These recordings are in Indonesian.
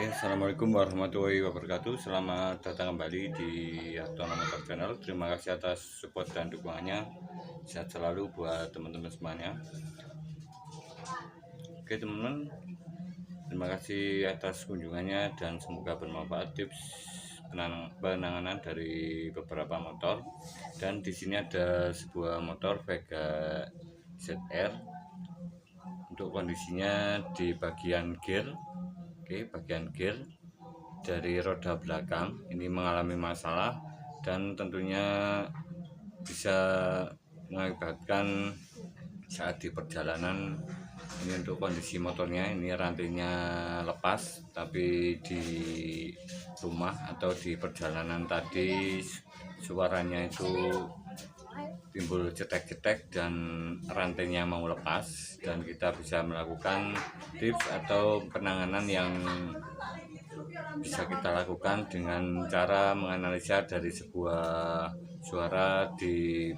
Assalamualaikum warahmatullahi wabarakatuh. Selamat datang kembali di Hartono Motor Channel. Terima kasih atas support dan dukungannya. Sehat selalu buat teman-teman semuanya. Oke teman-teman, terima kasih atas kunjungannya dan semoga bermanfaat tips penanganan dari beberapa motor. Dan di sini ada sebuah motor Vega ZR. Untuk kondisinya di bagian gear. Oke, bagian gear dari roda belakang ini mengalami masalah dan tentunya bisa mengakibatkan saat di perjalanan. Ini untuk kondisi motornya, ini rantainya lepas, tapi di rumah atau di perjalanan tadi suaranya itu timbul cetek-cetek dan rantainya mau lepas, dan kita bisa melakukan tips atau penanganan yang bisa kita lakukan dengan cara menganalisa dari sebuah suara di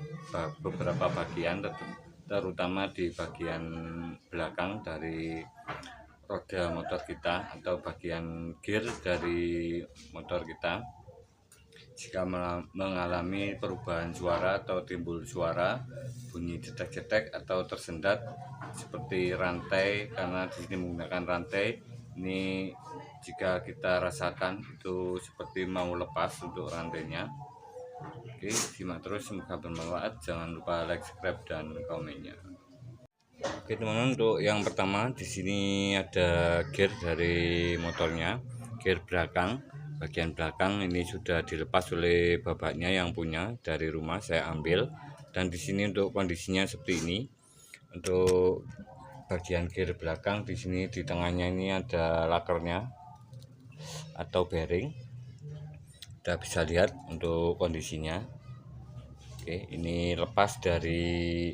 beberapa bagian, terutama di bagian belakang dari roda motor kita atau bagian gear dari motor kita. Jika mengalami perubahan suara atau timbul suara bunyi cetek-cetek atau tersendat seperti rantai, karena di sini menggunakan rantai, ini jika kita rasakan itu seperti mau lepas untuk rantainya. Oke, simak terus, semoga bermanfaat. Jangan lupa like, subscribe, dan komennya. Oke teman-teman, untuk yang pertama di sini ada gear dari motornya, gear belakang. Bagian belakang ini sudah dilepas oleh bapaknya yang punya dari rumah, saya ambil. Dan di sini untuk kondisinya seperti ini. Untuk bagian gear belakang di sini di tengahnya ini ada lakernya atau bearing. Kita bisa lihat untuk kondisinya. Oke, ini lepas dari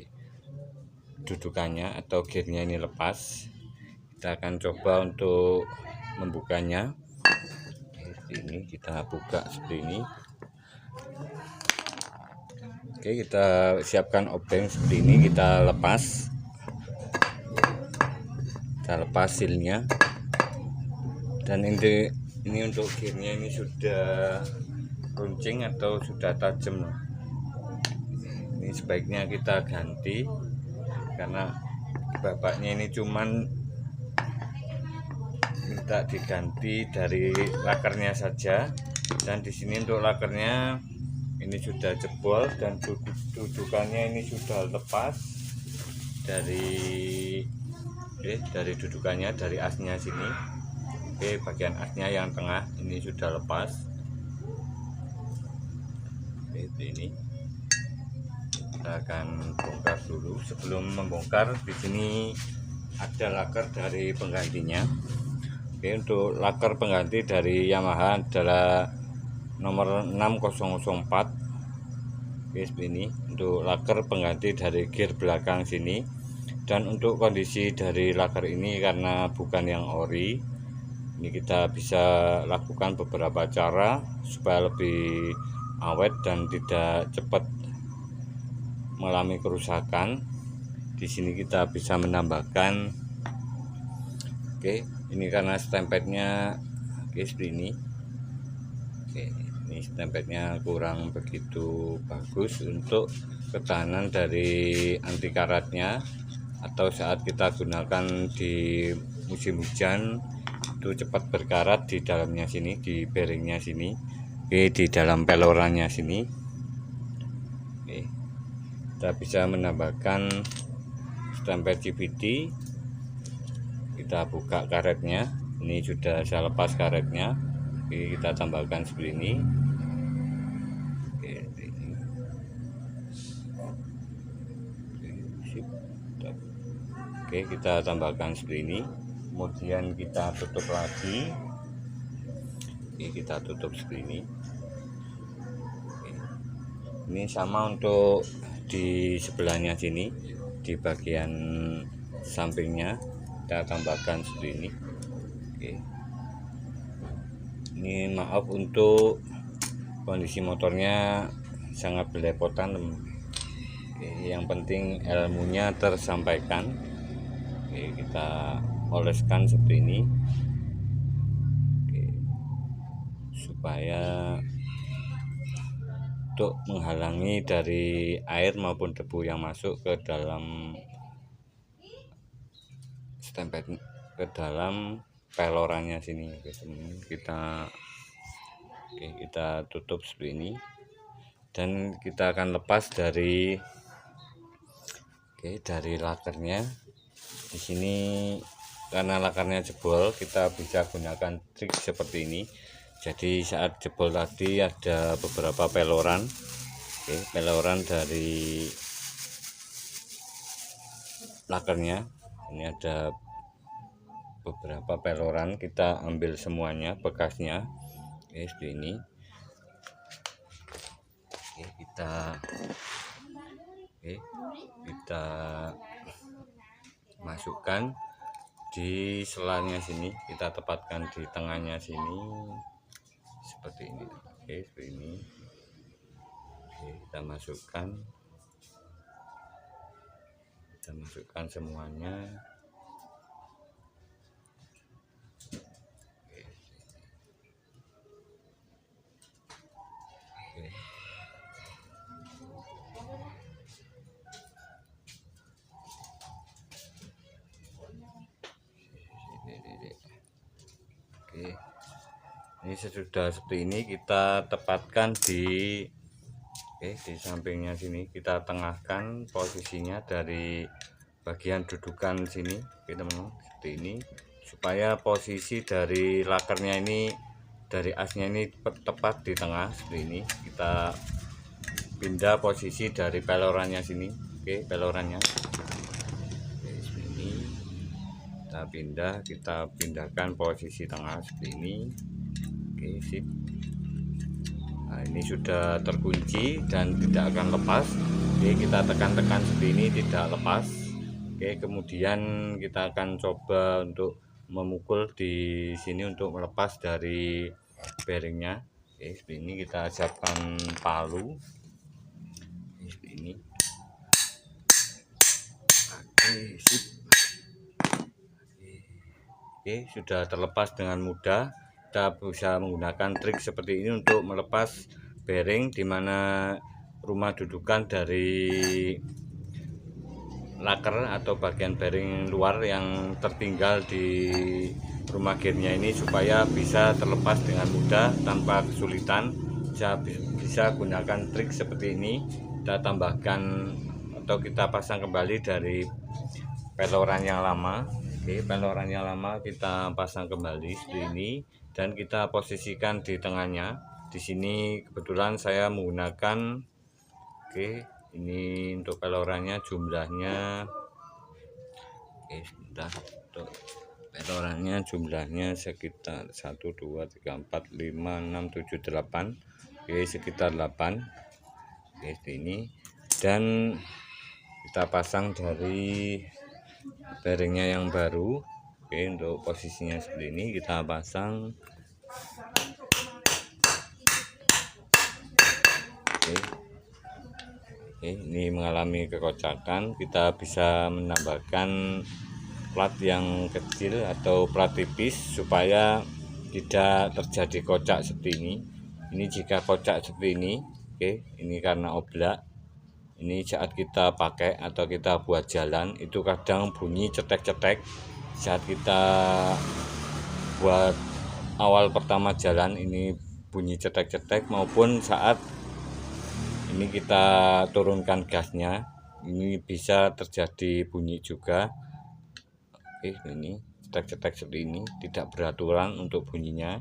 dudukannya atau gearnya, ini lepas. Kita akan coba untuk membukanya. Ini kita buka seperti ini. Oke, kita siapkan obeng seperti ini, kita lepas sealnya. Dan ini untuk gearnya ini sudah runcing atau sudah tajam. Ini sebaiknya kita ganti karena bapaknya ini cuman minta diganti dari lakernya saja. Dan di sini untuk lakernya ini sudah jebol dan dudukannya ini sudah lepas dari dudukannya, dari asnya sini. Oke, bagian asnya yang tengah ini sudah lepas. Oke, ini kita akan bongkar dulu. Sebelum membongkar, di sini ada laker dari penggantinya. Oke, untuk laker pengganti dari Yamaha adalah nomor 6004. Oke, seperti ini untuk laker pengganti dari gear belakang sini. Dan untuk kondisi dari laker ini karena bukan yang ori, ini kita bisa lakukan beberapa cara supaya lebih awet dan tidak cepat mengalami kerusakan. Di sini kita bisa menambahkan, oke, ini karena stempetnya seperti ini. Oke, ini stempetnya kurang begitu bagus untuk ketahanan dari anti karatnya, atau saat kita gunakan di musim hujan itu cepat berkarat di dalamnya sini, di bearingnya sini. Oke, di dalam pelorannya sini. Oke, kita bisa menambahkan stempel CVT. Kita buka karetnya, ini sudah saya lepas karetnya. Oke, kita tambahkan seperti ini. Oke, ini. Oke, kita tambahkan seperti ini. Kemudian kita tutup lagi. Oke, kita tutup seperti ini. Oke. Ini sama untuk di sebelahnya sini, di bagian sampingnya kita tambahkan seperti ini. Oke, ini maaf untuk kondisi motornya sangat belepotan. Oke, yang penting ilmunya tersampaikan. Oke, kita oleskan seperti ini. Oke, supaya untuk menghalangi dari air maupun debu yang masuk ke dalam stempet, ke dalam pelorannya sini. Oke, kita tutup seperti ini dan kita akan lepas dari lakernya. Di sini karena lakarnya jebol, kita bisa gunakan trik seperti ini. Jadi saat jebol tadi ada beberapa peloran, peloran dari lakernya. Ini ada beberapa peloran, kita ambil semuanya bekasnya, seperti ini. Kita masukkan di selanya sini, kita tepatkan di tengahnya sini seperti ini. Seperti ini. Kita masukkan semuanya. Ini sudah seperti ini, kita tepatkan di sampingnya sini, kita tengahkan posisinya dari bagian dudukan sini, teman-teman, seperti ini, supaya posisi dari lakernya ini, dari asnya ini tepat di tengah seperti ini. Kita pindah posisi dari pelorannya sini, pelorannya seperti ini, kita pindahkan posisi tengah seperti ini. Sip. Nah, ini sudah terkunci dan tidak akan lepas. Kita tekan-tekan seperti ini, tidak lepas. Kemudian kita akan coba untuk memukul di sini untuk melepas dari bearingnya. Seperti ini, kita siapkan palu seperti ini. Sip. Sudah terlepas dengan mudah. Kita bisa menggunakan trik seperti ini untuk melepas bearing, dimana rumah dudukan dari laker atau bagian bearing luar yang tertinggal di rumah gearnya ini, supaya bisa terlepas dengan mudah tanpa kesulitan. Bisa gunakan trik seperti ini. Kita tambahkan atau kita pasang kembali dari peloran yang lama. Peloran yang lama kita pasang kembali seperti ini dan kita posisikan di tengahnya. Di sini kebetulan saya menggunakan ini untuk pelorannya jumlahnya untuk pelorannya jumlahnya sekitar 1 2 3 4 5 6 7 8, sekitar 8. Ini, dan kita pasang dari bearingnya yang baru. Untuk posisinya seperti ini kita pasang. Ini mengalami kekocakan, kita bisa menambahkan plat yang kecil atau plat tipis supaya tidak terjadi kocak seperti ini. Ini jika kocak seperti ini, ini karena oblak. Ini saat kita pakai atau kita buat jalan itu kadang bunyi cetek-cetek saat kita buat awal pertama jalan, ini bunyi cetek-cetek, maupun saat ini kita turunkan gasnya, ini bisa terjadi bunyi juga. Ini cetek-cetek seperti ini, tidak beraturan untuk bunyinya,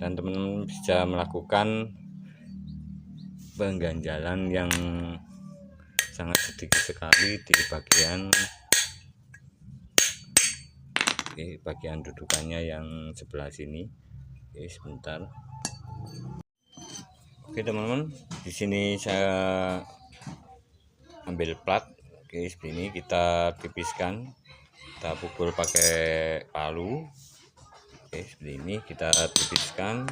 dan teman-teman bisa melakukan pengganjalan yang sangat sedikit sekali di bagian dudukannya yang sebelah sini. Sebentar. Teman-teman, di sini saya ambil plat. Seperti ini, kita tipiskan, kita pukul pakai palu. Seperti ini kita tipiskan.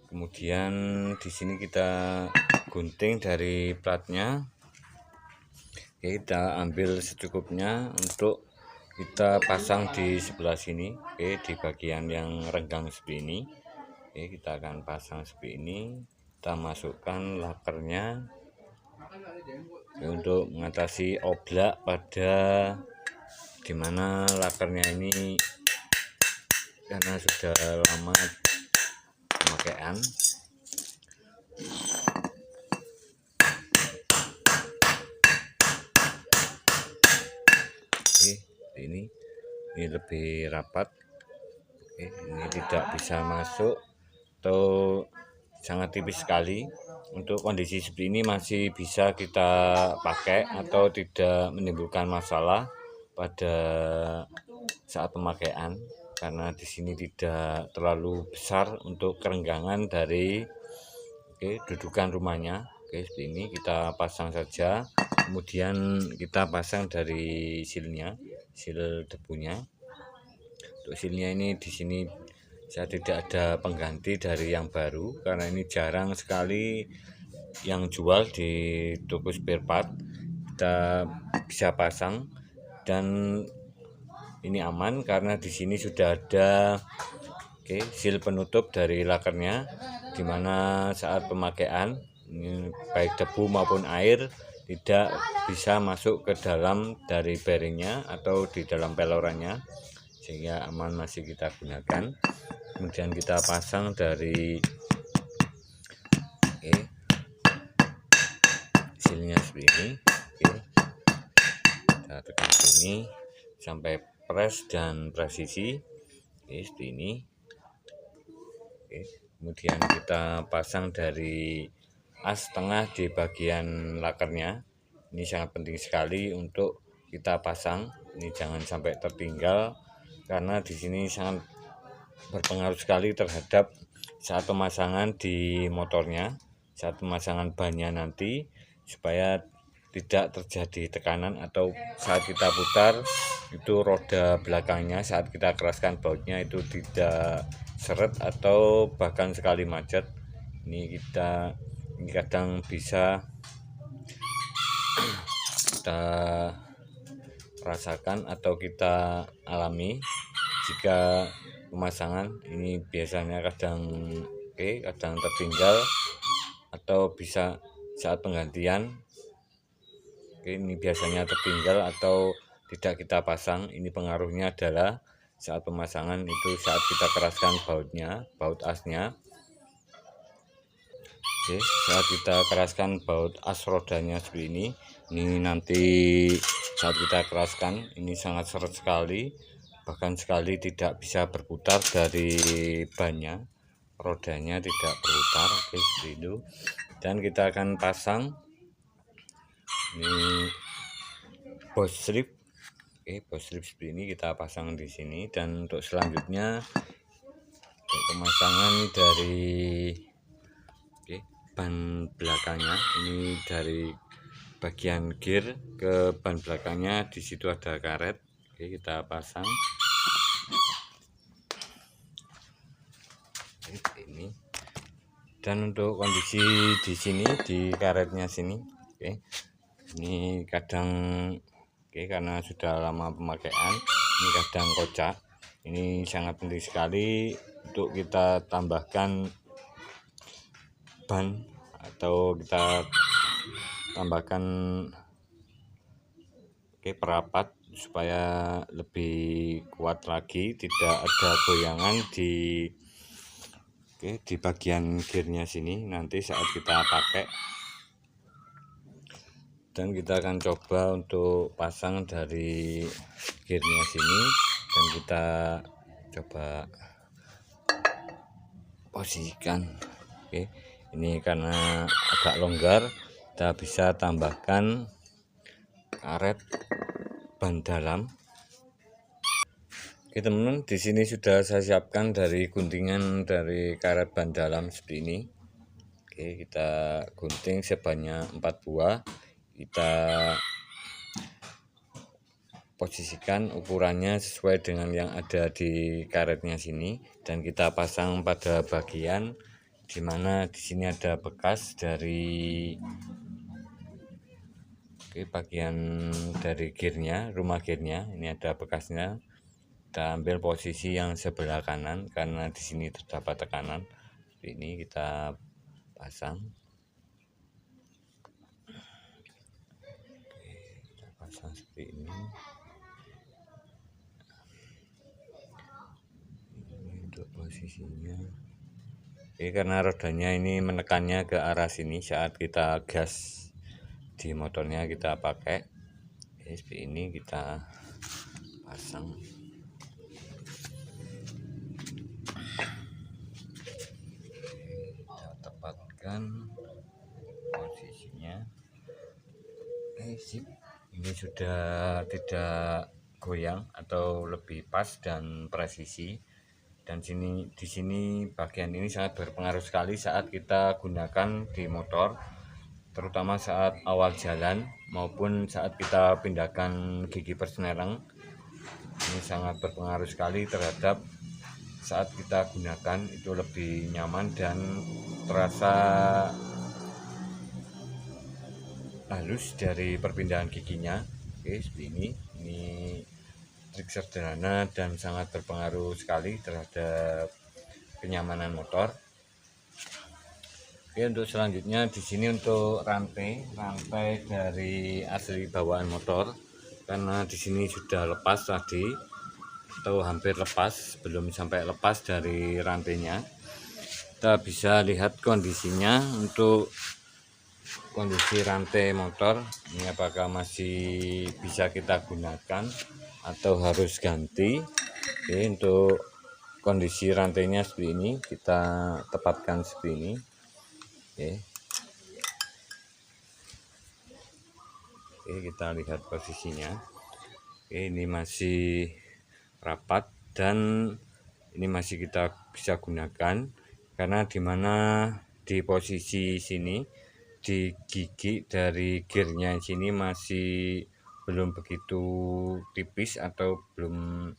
Kemudian di sini kita gunting dari platnya. Kita ambil secukupnya untuk kita pasang di sebelah sini, di bagian yang renggang seperti ini. Oke, kita akan pasang seperti ini. Kita masukkan lakernya untuk mengatasi oblak pada dimana lakernya ini karena sudah lama pemakaian. Oke, ini lebih rapat. Oke, ini tidak bisa masuk atau sangat tipis sekali. Untuk kondisi seperti ini masih bisa kita pakai atau tidak menimbulkan masalah pada saat pemakaian, karena di sini tidak terlalu besar untuk kerenggangan dari dudukan rumahnya. Seperti ini kita pasang saja, kemudian kita pasang dari silnya, sil debunya. Untuk silnya ini di sini saya tidak ada pengganti dari yang baru, karena ini jarang sekali yang jual di toko spare part. Kita bisa pasang dan ini aman karena di sini sudah ada sil penutup dari lakernya, dimana saat pemakaian ini baik debu maupun air tidak bisa masuk ke dalam dari bearingnya atau di dalam pelorannya, sehingga aman masih kita gunakan. Kemudian kita pasang dari silnya seperti ini. Kita tekan sini sampai press dan presisi. Seperti ini. Kemudian kita pasang dari as tengah di bagian lakernya. Ini sangat penting sekali untuk kita pasang. Ini jangan sampai tertinggal karena di sini sangat berpengaruh sekali terhadap saat pemasangan di motornya, saat pemasangan bannya nanti, supaya tidak terjadi tekanan atau saat kita putar itu roda belakangnya saat kita keraskan bautnya itu tidak seret atau bahkan sekali macet. Ini kadang bisa kita rasakan atau kita alami jika pemasangan ini biasanya kadang tertinggal atau bisa saat penggantian. Ini biasanya tertinggal atau tidak kita pasang. Ini pengaruhnya adalah saat pemasangan itu saat kita keraskan baut asnya. Saat kita keraskan baut as rodanya seperti ini nanti saat kita keraskan ini sangat seret sekali, bahkan sekali tidak bisa berputar dari bannya, rodanya tidak berputar. Seperti itu. Dan kita akan pasang ini boss strip. Boss strip seperti ini kita pasang di sini. Dan untuk selanjutnya untuk pemasangan dari ban belakangnya, ini dari bagian gear ke ban belakangnya, di situ ada karet. Kita pasang ini. Dan untuk kondisi di sini di karetnya sini, ini kadang karena sudah lama pemakaian ini kadang kocak. Ini sangat penting sekali untuk kita tambahkan ban atau kita tambahkan perapat supaya lebih kuat lagi, tidak ada goyangan di bagian gearnya sini nanti saat kita pakai. Dan kita akan coba untuk pasang dari gearnya sini dan kita coba posisikan. Ini karena agak longgar, kita bisa tambahkan karet ban dalam. Teman-teman, di sini sudah saya siapkan dari guntingan dari karet ban dalam seperti ini. Kita gunting sebanyak 4 buah. Kita posisikan ukurannya sesuai dengan yang ada di karetnya sini, dan kita pasang pada bagian dimana di sini ada bekas dari bagian dari gearnya, rumah gearnya. Ini ada bekasnya. Kita ambil posisi yang sebelah kanan karena di sini terdapat tekanan. seperti ini kita pasang. Kita pasang seperti ini. Ini untuk posisinya. Oke, karena rodanya ini menekannya ke arah sini saat kita gas di motornya kita pakai. Oke, seperti ini kita pasang. Kita tepatkan posisinya. Sip. Ini sudah tidak goyang atau lebih pas dan presisi. Dan di sini bagian ini sangat berpengaruh sekali saat kita gunakan di motor, terutama saat awal jalan maupun saat kita pindahkan gigi persneling. Ini sangat berpengaruh sekali terhadap saat kita gunakan itu lebih nyaman dan terasa halus dari perpindahan giginya. Oke, seperti ini. Ini trik sederhana dan sangat berpengaruh sekali terhadap kenyamanan motor. Oke, untuk selanjutnya di sini untuk rantai dari asli bawaan motor, karena di sini sudah lepas tadi atau hampir lepas, belum sampai lepas dari rantainya. Kita bisa lihat kondisinya untuk kondisi rantai motor ini, apakah masih bisa kita gunakan atau harus ganti. Oke, untuk kondisi rantainya seperti ini, kita tepatkan seperti ini. Oke, kita lihat posisinya. Oke, ini masih rapat dan ini masih kita bisa gunakan, karena dimana di posisi sini di gigi dari gearnya sini masih belum begitu tipis atau belum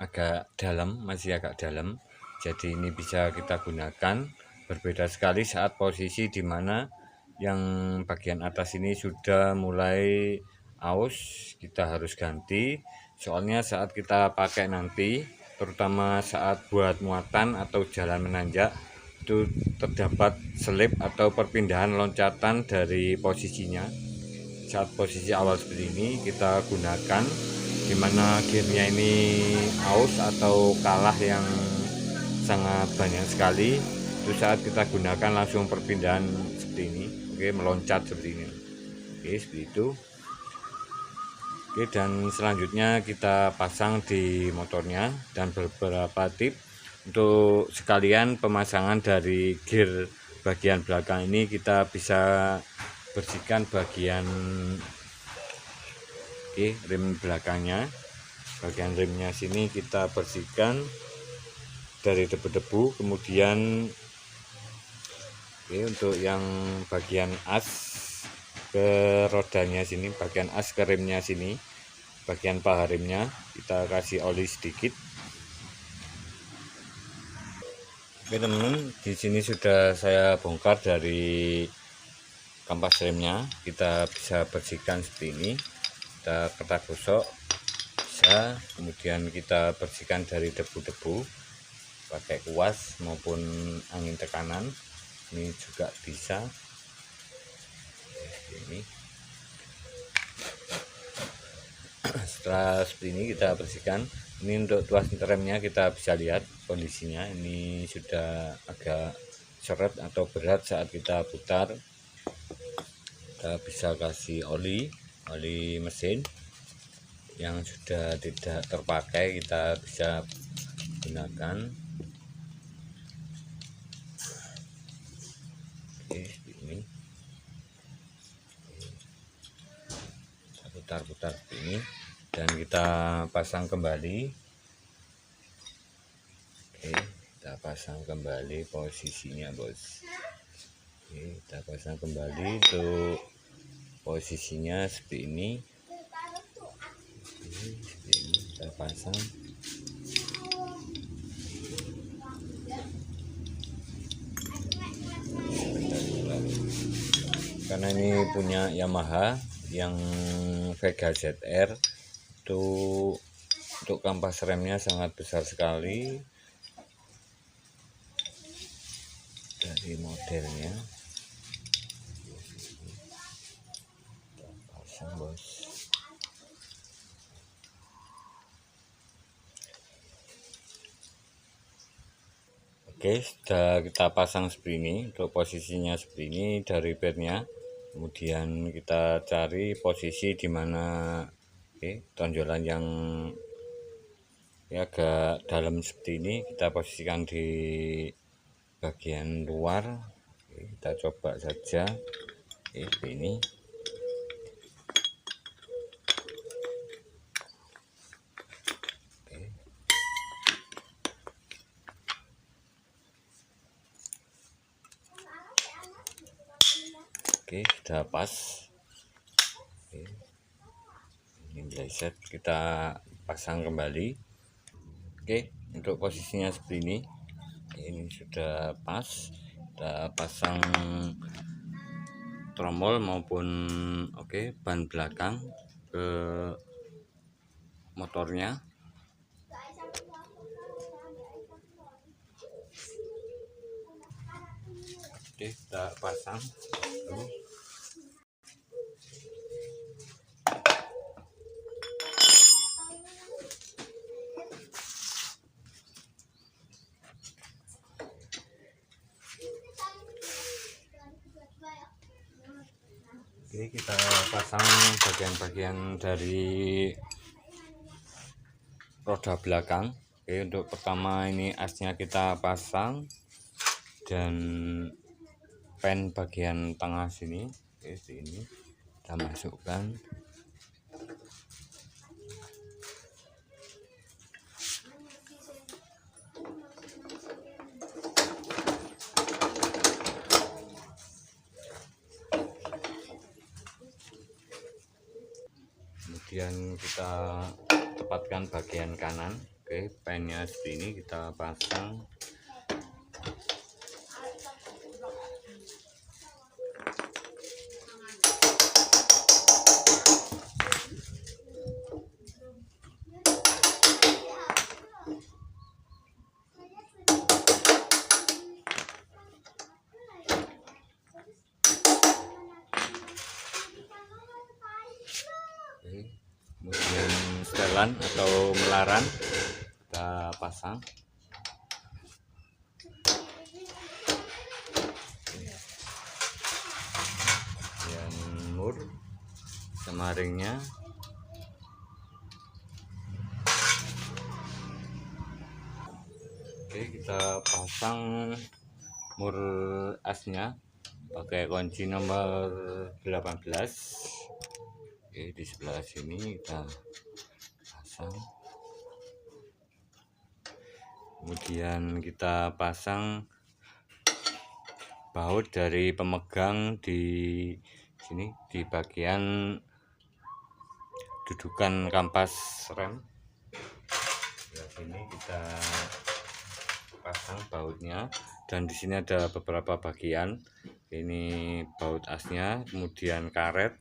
agak dalam, masih agak dalam. Jadi ini bisa kita gunakan. Berbeda sekali saat posisi dimana yang bagian atas ini sudah mulai aus, kita harus ganti. Soalnya saat kita pakai nanti, terutama saat buat muatan atau jalan menanjak, itu terdapat selip atau perpindahan loncatan dari posisinya. Saat posisi awal seperti ini kita gunakan, dimana gearnya ini aus atau kalah yang sangat banyak sekali, itu saat kita gunakan langsung perpindahan seperti ini. Oke, meloncat seperti ini. Oke, seperti itu. Oke, dan selanjutnya kita pasang di motornya, dan beberapa tips untuk sekalian pemasangan dari gear bagian belakang ini. Kita bisa bersihkan bagian rim belakangnya, bagian rimnya sini kita bersihkan dari debu-debu. Kemudian untuk yang bagian as ke rodanya sini, bagian as ke rimnya sini, bagian paha rimnya kita kasih oli sedikit. Oke teman-teman, di sini sudah saya bongkar dari kampas remnya. Kita bisa bersihkan seperti ini, kita ketak gosok bisa, kemudian kita bersihkan dari debu-debu pakai kuas maupun angin tekanan, ini juga bisa. Ini setelah seperti ini kita bersihkan. Ini untuk tuas remnya, kita bisa lihat kondisinya ini sudah agak seret atau berat saat kita putar. Kita bisa kasih oli mesin yang sudah tidak terpakai, kita bisa gunakan. Oke, ini kita putar-putar ini dan kita pasang kembali. Oke, kita pasang kembali posisinya, bos. Oke, kita pasang kembali untuk posisinya seperti ini. Seperti ini kita pasang. Karena ini punya Yamaha yang Vega ZR, itu untuk kampas remnya sangat besar sekali. dari modelnya pasang bos. Oke, sudah kita pasang seperti ini. Untuk posisinya seperti ini dari bednya. Kemudian kita cari posisi di mana tonjolan yang agak dalam seperti ini kita posisikan di bagian luar. Kita coba saja ini. Oke, sudah pas. Ini meleset, kita pasang kembali. Oke, untuk posisinya seperti ini. Ini sudah pas. Kita pasang tromol maupun ban belakang ke motornya. Oke, kita pasang dulu. Oke, kita pasang bagian-bagian dari roda belakang. Oke, untuk pertama ini asnya kita pasang dan pen bagian tengah sini. Oke, sini kita masukkan. Kemudian kita tepatkan bagian kanan. Oke, pennya seperti ini kita pasang. Kemudian setelan atau melaran kita pasang. Kemudian mur sama ringnya. Oke, kita pasang mur asnya pakai kunci nomor 18. Oke, di sebelah sini kita pasang. Kemudian kita pasang baut dari pemegang di sini, di bagian dudukan kampas rem. Di sini kita pasang bautnya, dan di sini ada beberapa bagian. Ini baut asnya, kemudian karet,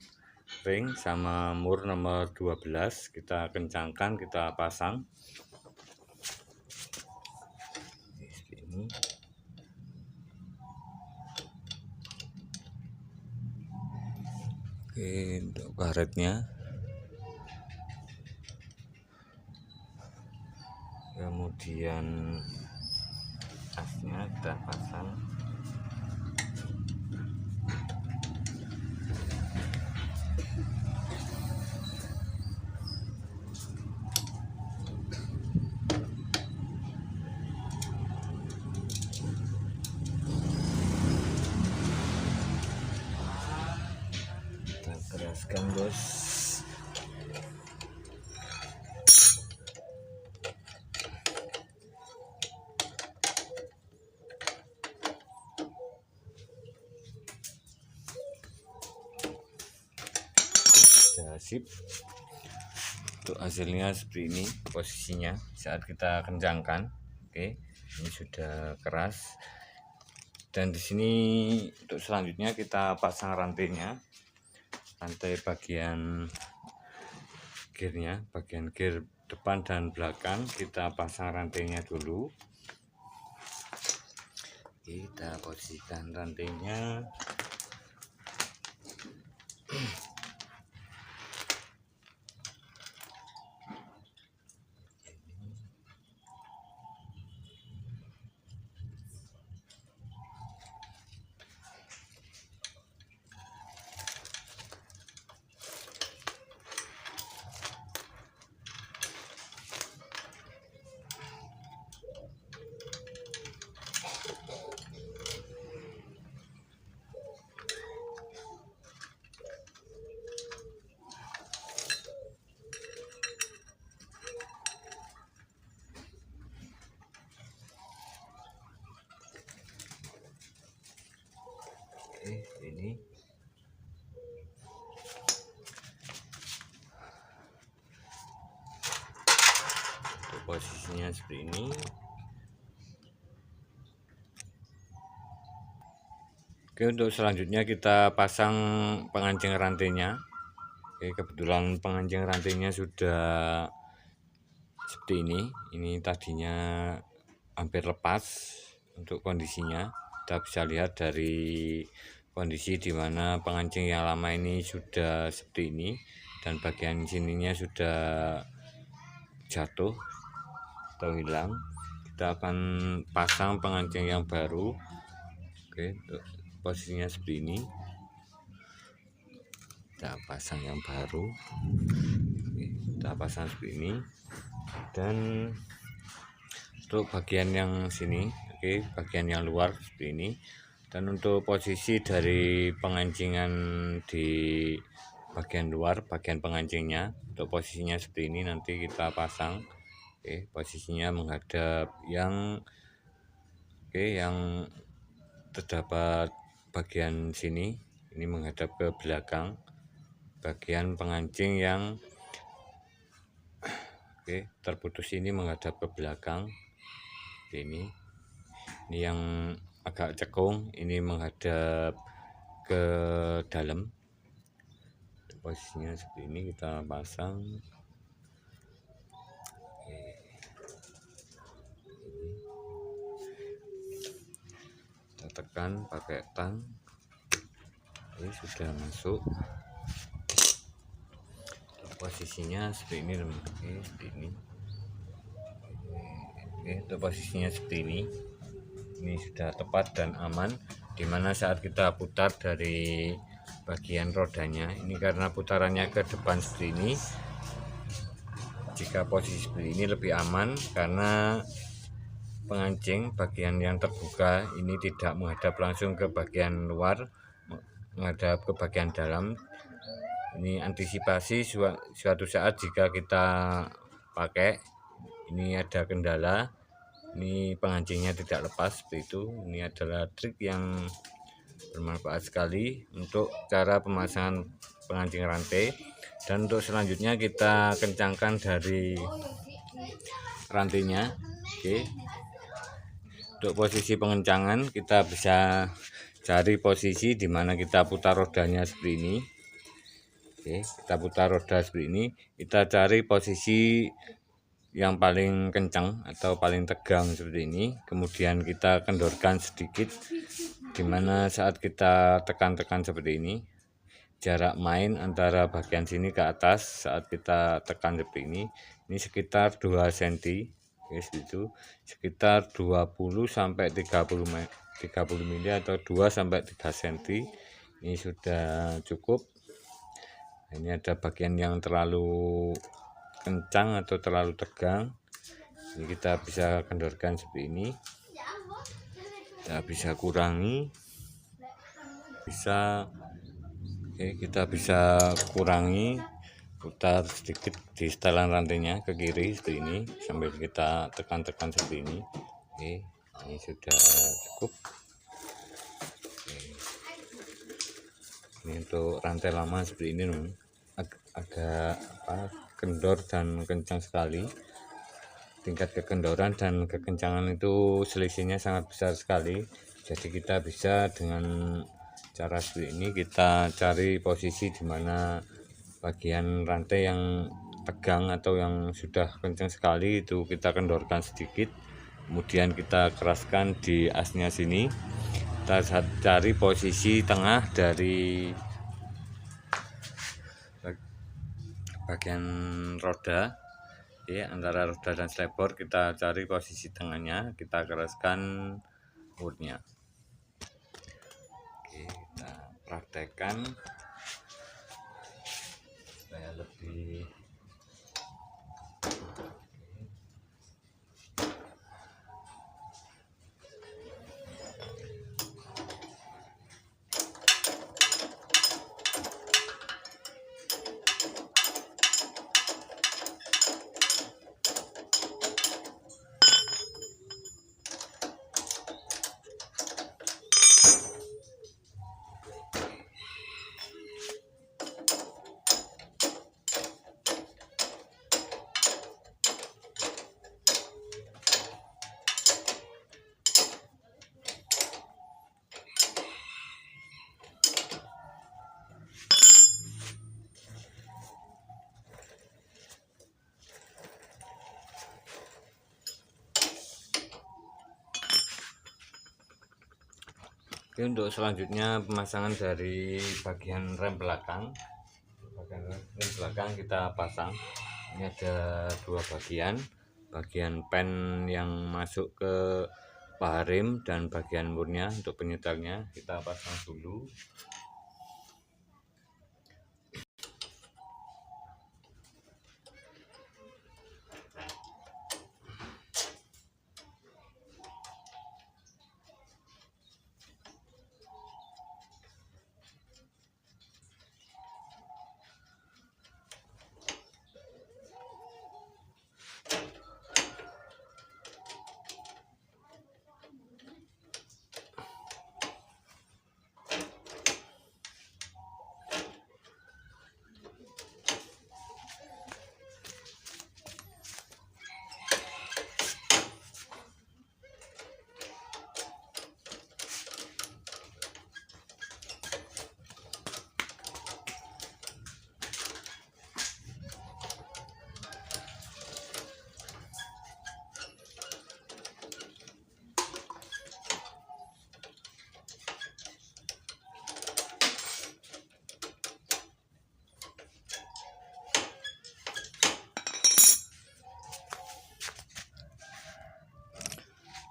ring sama mur nomor 12 kita kencangkan, kita pasang seperti ini. Oke, untuk karetnya, kemudian asnya kita pasang. Keraskan bos. Sudah sip. Untuk hasilnya seperti ini posisinya saat kita kencangkan. Oke, ini sudah keras. Dan di sini untuk selanjutnya kita pasang rantainya. Rantai bagian gearnya, bagian gear depan dan belakang kita pasang rantainya dulu. Kita posisikan rantainya. Ini untuk posisinya seperti ini. Oke, untuk selanjutnya kita pasang pengancing rantainya. Oke, kebetulan pengancing rantainya sudah seperti ini. Ini tadinya hampir lepas. Untuk kondisinya kita bisa lihat dari kondisi dimana pengancing yang lama ini sudah seperti ini, dan bagian sininya sudah jatuh atau hilang. Kita akan pasang pengancing yang baru. Oke, posisinya seperti ini. Kita pasang yang baru. Oke, kita pasang seperti ini. Dan untuk bagian yang sini, oke, bagian yang luar seperti ini. Dan untuk posisi dari pengancingan di bagian luar, bagian pengancingnya, untuk posisinya seperti ini nanti kita pasang. Oke, posisinya menghadap yang terdapat bagian sini, ini menghadap ke belakang. Bagian pengancing yang terputus ini menghadap ke belakang. Ini yang agak cekung ini menghadap ke dalam. Posisinya seperti ini kita pasang. Kita tekan pakai tang. Ini sudah masuk. Posisinya seperti ini, teman. Seperti ini. Untuk posisinya seperti ini. Ini sudah tepat dan aman, dimana saat kita putar dari bagian rodanya ini, karena putarannya ke depan seperti ini, jika posisi seperti ini lebih aman karena pengancing bagian yang terbuka ini tidak menghadap langsung ke bagian luar, menghadap ke bagian dalam. Ini antisipasi suatu saat jika kita pakai ini ada kendala, ini pengancingnya tidak lepas seperti itu. Ini adalah trik yang bermanfaat sekali untuk cara pemasangan pengancing rantai. Dan untuk selanjutnya kita kencangkan dari rantainya. Oke, untuk posisi pengencangan kita bisa cari posisi dimana kita putar rodanya seperti ini. Oke, kita putar roda seperti ini, kita cari posisi yang paling kencang atau paling tegang seperti ini, kemudian kita kendorkan sedikit, dimana saat kita tekan-tekan seperti ini, jarak main antara bagian sini ke atas saat kita tekan seperti ini sekitar 2 cm, itu sekitar 20 sampai 30 mili atau 2 sampai 3 cm. Ini sudah cukup. Ini ada bagian yang terlalu kencang atau terlalu tegang, ini kita bisa kendorkan seperti ini. Kita bisa kurangi, kita bisa kurangi, putar sedikit di setelan rantainya ke kiri seperti ini sambil kita tekan-tekan seperti ini. Oke, ini sudah cukup. Ini untuk rantai lama seperti ini, agak kendor dan kencang sekali. Tingkat kekendoran dan kekencangan itu selisihnya sangat besar sekali. Jadi kita bisa dengan cara seperti ini, kita cari posisi di mana bagian rantai yang tegang atau yang sudah kencang sekali itu kita kendorkan sedikit. kemudian kita keraskan di asnya sini. Kita cari posisi tengah dari bagian roda, ya, antara roda dan slebor. Kita cari posisi tengahnya, kita keraskan murnya. Oke, kita praktekkan supaya lebih Oke, untuk selanjutnya pemasangan dari bagian rem belakang. Bagian rem belakang kita pasang. Ini ada dua bagian pen yang masuk ke paha rem dan bagian murnya. Untuk penyetelnya kita pasang dulu.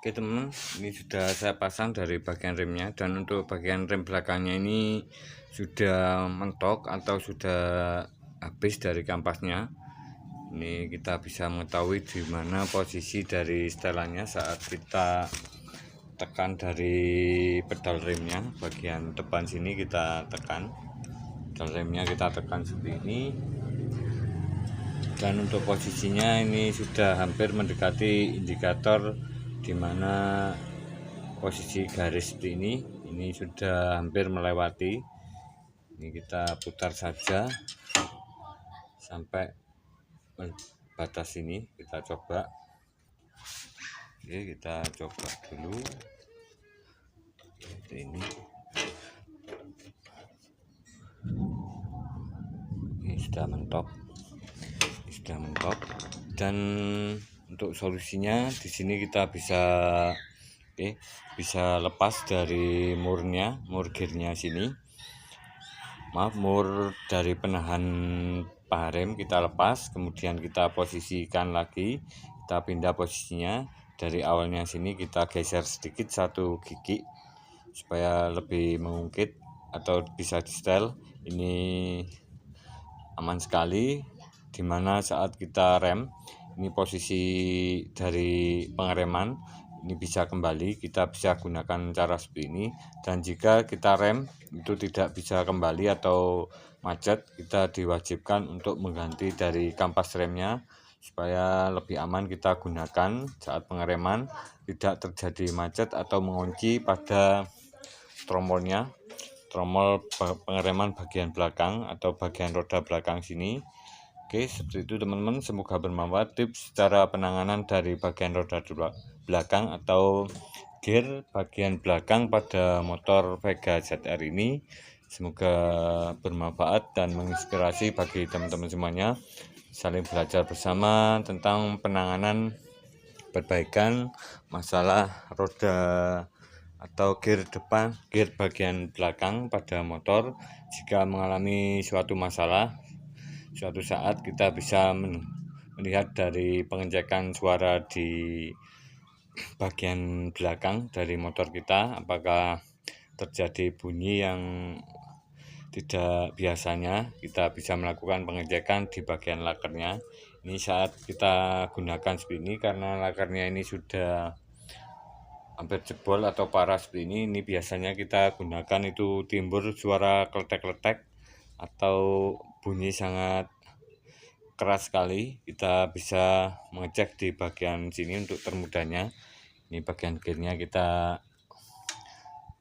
Oke teman, ini sudah saya pasang dari bagian remnya, dan untuk bagian rem belakangnya ini sudah mentok atau sudah habis dari kampasnya. Ini kita bisa mengetahui di mana posisi dari setelannya saat kita tekan dari pedal remnya. Bagian depan sini kita tekan, pedal remnya kita tekan seperti ini. Dan untuk posisinya ini sudah hampir mendekati indikator di mana posisi garis seperti ini sudah hampir melewati. Ini kita putar saja sampai batas ini, kita coba. Oke, kita coba dulu seperti ini. Ini sudah mentok, dan untuk solusinya di sini kita bisa lepas dari mur gearnya sini. Mur dari penahan paha rem kita lepas, kemudian kita posisikan lagi, kita pindah posisinya dari awalnya sini, kita geser sedikit satu gigi supaya lebih mengungkit atau bisa di setel. Ini aman sekali, dimana saat kita rem ini posisi dari pengereman ini bisa kembali, kita bisa gunakan cara seperti ini. Dan jika kita rem itu tidak bisa kembali atau macet, kita diwajibkan untuk mengganti dari kampas remnya supaya lebih aman kita gunakan saat pengereman, tidak terjadi macet atau mengunci pada tromol pengereman bagian belakang atau bagian roda belakang sini. Oke, seperti itu teman-teman, semoga bermanfaat tips cara penanganan dari bagian roda belakang atau gear bagian belakang pada motor Vega ZR ini. Semoga bermanfaat dan menginspirasi bagi teman-teman semuanya. Saling belajar bersama tentang penanganan perbaikan masalah roda atau gear depan, gear bagian belakang pada motor. Jika mengalami suatu masalah, suatu saat kita bisa melihat dari pengecekan suara di bagian belakang dari motor kita, apakah terjadi bunyi yang tidak biasanya. Kita bisa melakukan pengecekan di bagian lakernya. Ini saat kita gunakan seperti ini, karena lakernya ini sudah hampir jebol atau parah seperti ini biasanya kita gunakan itu timbul suara kletek-kletek atau bunyi sangat keras sekali. Kita bisa mengecek di bagian sini untuk termudahnya. Ini bagian gearnya kita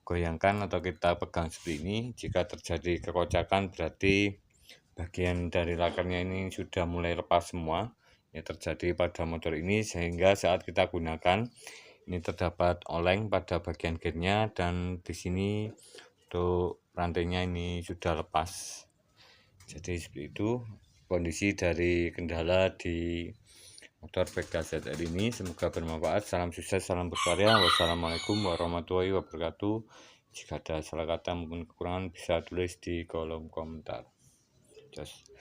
goyangkan atau kita pegang seperti ini. Jika terjadi kekocakan berarti bagian dari lakernya ini sudah mulai lepas semua. Ini terjadi pada motor ini, sehingga saat kita gunakan ini terdapat oleng pada bagian gearnya, dan di sini untuk rantainya ini sudah lepas. Jadi seperti itu kondisi dari kendala di motor Vega ZR ini. Semoga bermanfaat. Salam sukses, salam berkarya. Wassalamualaikum warahmatullahi wabarakatuh. Jika ada salah kata maupun kekurangan bisa tulis di kolom komentar. Just.